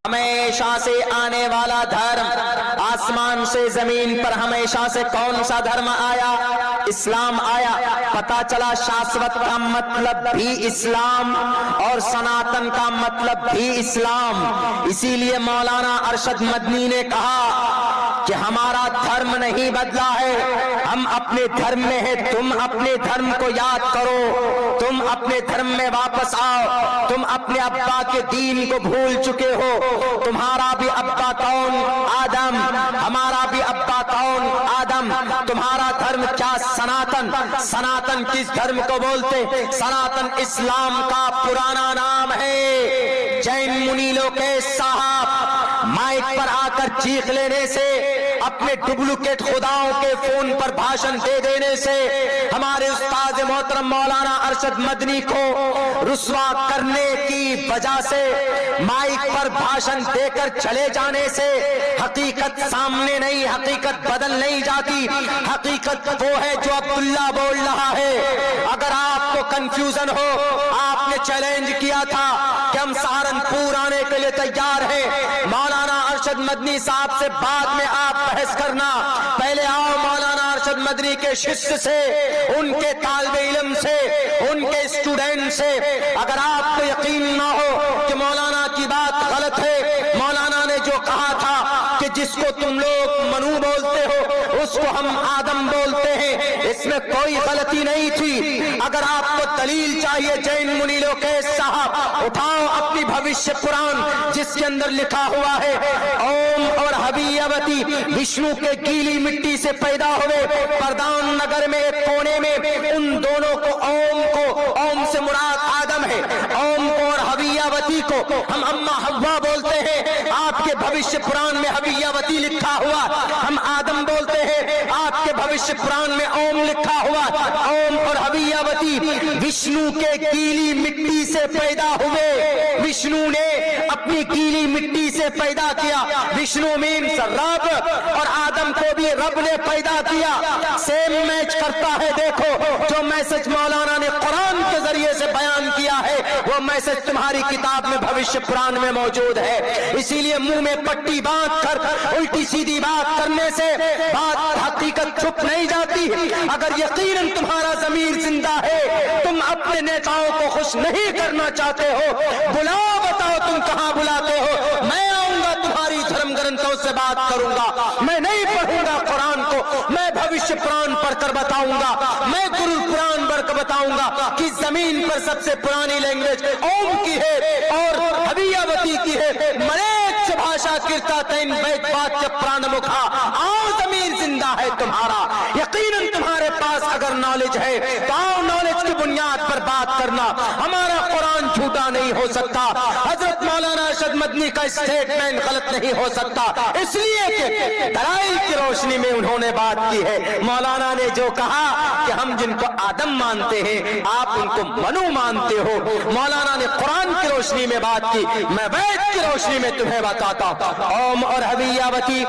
ہمیشہ سے آنے والا دھرم، آسمان سے زمین پر ہمیشہ سے کون سا دھرم آیا؟ اسلام آیا۔ پتا چلا شاشوت کا مطلب بھی اسلام اور سناتن کا مطلب بھی اسلام۔ اسی لیے مولانا ارشد مدنی نے کہا کہ ہمارا دھرم نہیں بدلا ہے، ہم اپنے دھرم میں ہیں، تم اپنے دھرم کو یاد کرو، تم اپنے دھرم میں واپس آؤ، تم اپنے ابا کے دین کو بھول چکے ہو۔ تمہارا بھی ابا کون؟ آدم۔ ہمارا بھی ابا کون؟ آدم۔ تمہارا دھرم کیا؟ سناتن۔ سناتن کس دھرم کو بولتے؟ سناتن اسلام کا پرانا نام ہے۔ جین منی لوکیش صاحب مائک پر آ کر چیخ لینے سے، اپنے ڈپلیکیٹ خداؤں کے فون پر بھاشن دے دینے سے، ہمارے استاد محترم مولانا ارشد مدنی کو رسوا کرنے کی وجہ سے، مائک پر بھاشن دے کر چلے جانے سے حقیقت سامنے نہیں، حقیقت بدل نہیں جاتی۔ حقیقت وہ ہے جو عبداللہ بول رہا ہے۔ اگر آپ کو کنفیوژن ہو، آپ نے چیلنج کیا تھا کہ ہم سہارنپور آنے کے لیے تیار ہیں، مولانا ارشد مدنی صاحب سے بعد میں آپ بحث کرنا، پہلے آؤ مولانا ارشد مدنی کے ششیہ سے، ان کے طالب علم سے، ان کے اسٹوڈنٹ سے۔ اگر آپ کو یقین نہ ہو کہ مولانا کی بات غلط ہے، مولانا نے جو کہا تھا کہ جس کو تم لوگ منو بولتے ہو اس کو ہم آدم بولتے ہیں، اس میں کوئی غلطی نہیں تھی۔ اگر آپ کو دلیل چاہیے جین منی لوکیش صاحب، اٹھاؤ اپنی بھوشیہ پران جس کے اندر لکھا ہوا ہے اوم اور حویوتی وشنو کے گیلی مٹی سے پیدا ہوئے، پردان نگر میں ایک کونے میں ان دونوں کو اوم سے مراد آدم ہے، اوم کو اور حویوتی کو ہم اما حوا بولتے ہیں۔ آپ کے بھوشیہ پران میں حویوتی لکھا ہوا، ہم آدم بولتے ہیں، آپ کے بھوشیہ پران میں اوم لکھا ہوا۔ اوم اور حویوتی وشنو کے گیلی مٹی سے پیدا ہوئے، وشنو نے اپنی گیلی مٹی سے پیدا کیا۔ وشنو مینس رب، اور آدم کو بھی رب نے پیدا کیا۔ سیم میچ کرتا ہے۔ دیکھو جو میسج مولانا نے قرآن کے ذریعے سے بیان کیا ہے وہ میسج تمہاری کتاب میں بھوشیہ پران میں موجود ہے۔ اسی لیے منہ میں پٹی باندھ کر الٹی سیدھی بات کرنے سے بات حقیقت چھپ نہیں جاتی۔ اگر یقیناً تمہارا ضمیر زندہ ہے، تم اپنے نیتاؤں کو خوش نہیں کرنا چاہتے ہو، بلاؤ، بتاؤ تم کہاں بلاتے ہو، میں آؤں گا تمہاری دھرم گرنتھوں سے بات کروں گا، میں نہیں پڑھوں گا قرآن کو، میں بھوشیہ پران پڑھ کر بتاؤں گا، میں گرو قرآن پڑھ کر بتاؤں گا کہ زمین پر سب سے پرانی لینگویج اوم کی ہے اور حویوتی کی ہے۔ مریچ بھاشا کرتا تین بیت بات کے پران مکھا، آؤ ضمیر زندہ ہے تمہارا، یقیناً تمہارے پاس اگر نالج ہے تو آؤ نالج کی بنیاد پر بات کرنا۔ ہمارا قرآن جھوٹا نہیں ہو سکتا، حضرت مولانا ارشد مدنی کا اسٹیٹمنٹ غلط نہیں ہو سکتا، اس لیے کہ دلائل کی روشنی میں انہوں نے بات کی ہے۔ مولانا نے جو کہا کہ ہم جن کو آدم مانتے ہیں آپ ان کو منو مانتے ہو، مولانا نے قرآن کی روشنی میں بات کی، میں وید کی روشنی میں تمہیں بتاتا ہوں۔ اوم اور حویوتی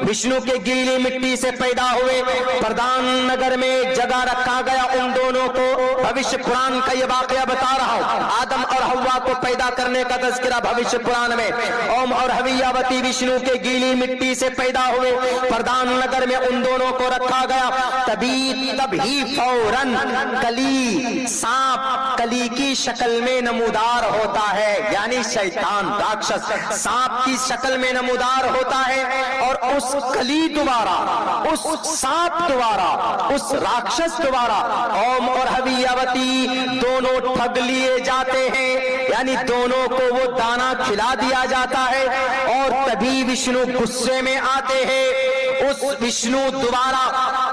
وشنو کے گیلی مٹی سے پیدا ہوئے، پردان نگر میں ایک جگہ رکھا گیا ان دونوں کو۔ بھوشیہ پران کا یہ واقعہ بتا رہا ہوں، آدم اور حوا کو پیدا کرنے کا تذکرہ بھوشیہ پران میں۔ اوم اور حویوتی وشنو کے گیلی مٹی سے پیدا ہوئے، پردان نگر میں ان دونوں کو رکھا گیا۔ تبھی فوراً کلی، سانپ کلی کی شکل میں نمودار ہوتا ہے، یعنی شیطان راکشس سانپ کی شکل میں نمودار ہوتا ہے، اور اس کلی دوبارہ، اس سانپ دوبارہ، اس راکشس دوبارہ اوم اور حویوتی دونوں ٹھگ لیے جاتے ہیں، یعنی دونوں کو وہ دانا کھلا دیا جاتا ہے، اور تبھی وشنو غصے میں آتے ہیں۔ اس وشنو دوبارہ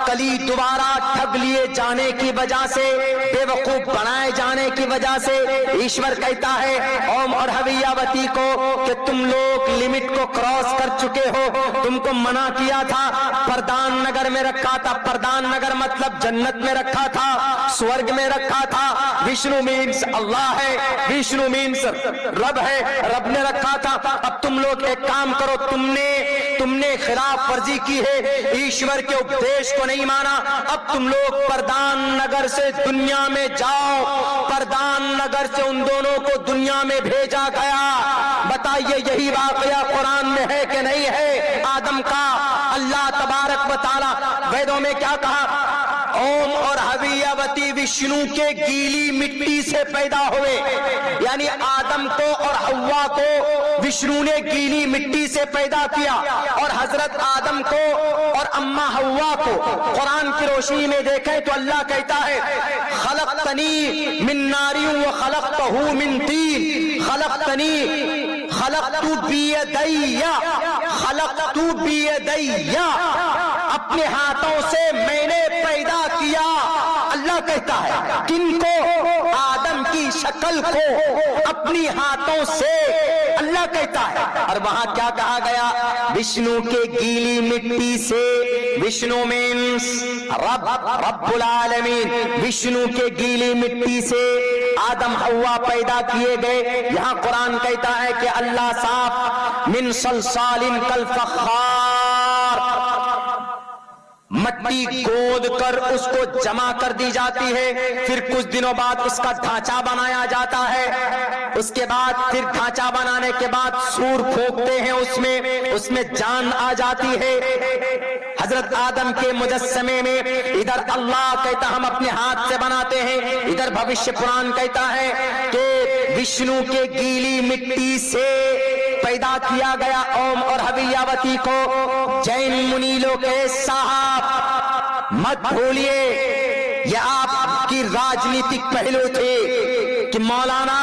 کلی دوبارہ ٹھگ لیے جانے کی وجہ سے، بے وقوف بنائے جانے کی وجہ سے، ایشور کہتا ہے اوم اور حویوتی کو کہ تم لوگ لمٹ کو کراس کر چکے ہو، تم کو منع کیا تھا، پردان نگر میں رکھا تھا، پردان نگر مطلب جنت میں رکھا تھا، سورگ میں رکھا تھا، وشنو مینس اللہ ہے، وشنو مینس رب ہے، رب نے رکھا تھا۔ اب تم لوگ ایک کام کرو، تم نے خلاف ورزی کی ہے، ایشور کے اپدیش کو نہیں مانا، اب تم لوگ پردان نگر سے دنیا میں جاؤ۔ پردان نگر سے ان دونوں کو دنیا میں بھیجا گیا۔ بتا بتائیے یہی واقعہ قرآن میں ہے کہ نہیں ہے؟ آدم کا اللہ تبارک و تعالی ویدوں میں کیا کہا؟ اوم اور ہویاوتی وشنو کے گیلی مٹی سے پیدا ہوئے، یعنی آدم کو اور حوا کو وشنو نے گیلی مٹی سے پیدا کیا، اور حضرت آدم کو اور اما حوا کو قرآن کی روشنی میں دیکھیں تو اللہ کہتا ہے خلقتنی من نار و خلقتہ من طین، خلقت بیدی، اپنے ہاتھوں سے میں نے پیدا کیا۔ اللہ کہتا ہے کن کو؟ آدم کی شکل کو اپنی ہاتھوں سے، اللہ کہتا ہے۔ اور وہاں کیا کہا گیا؟ وشنو کے گیلی مٹی سے، وشنو مینس رب العالمین، وشنو کے گیلی مٹی سے آدم حوا پیدا کیے گئے۔ یہاں قرآن کہتا ہے کہ اللہ صاف من صلصال کالفخار، مٹی گود کر اس کو جمع کر دی جاتی ہے، پھر کچھ دنوں بعد اس کا ڈھانچہ بنایا جاتا ہے، اس کے بعد پھر ڈھانچہ بنانے کے بعد سور پھونکتے ہیں، اس میں جان آ جاتی ہے۔ حضرت آدم کے مجسمے میں ادھر اللہ کہتا ہم اپنے ہاتھ سے بناتے ہیں، ادھر بھوشیہ پران کہتا ہے کہ وشنو کے گیلی مٹی سے پیدا کیا گیا اوم اور ہویاوتی کو۔ جین منیلوں کے صاحب مت بھولیے یہ آپ کی راجنیتک پہلو تھے کہ مولانا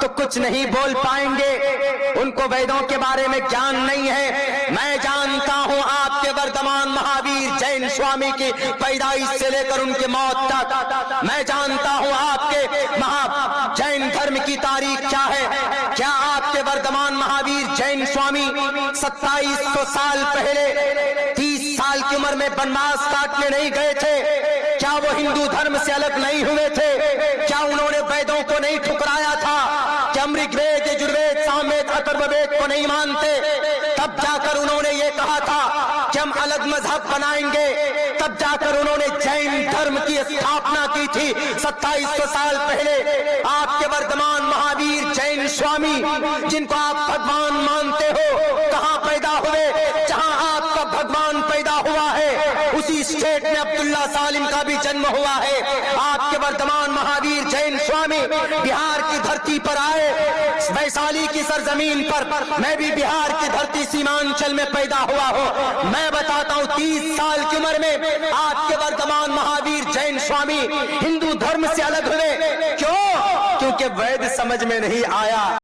تو کچھ نہیں بول پائیں گے، ان کو ویدوں کے بارے میں جان نہیں ہے۔ میں جانتا ہوں آپ کے وردمان مہاویر جین سوامی کی پیدائش سے لے کر ان کی موت تک، میں جانتا ہوں آپ کے جین دھرم کی تاریخ کیا ہے۔ کیا آپ کے وردمان مہاویر جین سوامی 2700 سال پہلے 30 سال کی عمر میں بنواس کاٹنے نہیں گئے تھے؟ کیا وہ ہندو دھرم سے الگ نہیں ہوئے تھے؟ کیا انہوں نے ویدوں کو نہیں ٹھکرایا تھا؟ کہ ہم رگ وید یجروید ساموید اتھروید کو نہیں مانتے؟ تب جا کر انہوں نے یہ کہا تھا کہ ہم الگ مذہب بنائیں گے، تب جا کر انہوں نے جین دھرم کی استھاپنا کی تھی 2700 سال پہلے۔ آپ کے وردمان مہاویر جین سوامی جن کو آپ بھگوان مانتے ہو کہاں پیدا ہوئے؟ جہاں آپ کا بھگوان پیدا ہوا ہے اسی اسٹیٹ میں عبداللہ سالم کا بھی جنم ہوا ہے۔ آپ کے وردمان مہاویر جین سوامی بہار کی دھرتی پر آئے، ویشالی کی سرزمین پر، میں بھی بہار کی دھرتی سیمانچل میں پیدا ہوا ہوں۔ میں بتاتا ہوں 30 سال کی عمر میں آپ کے وردمان مہاویر جین سوامی ہندو دھرم سے الگ ہوئے۔ کیوں؟ کیونکہ وید سمجھ میں نہیں آیا۔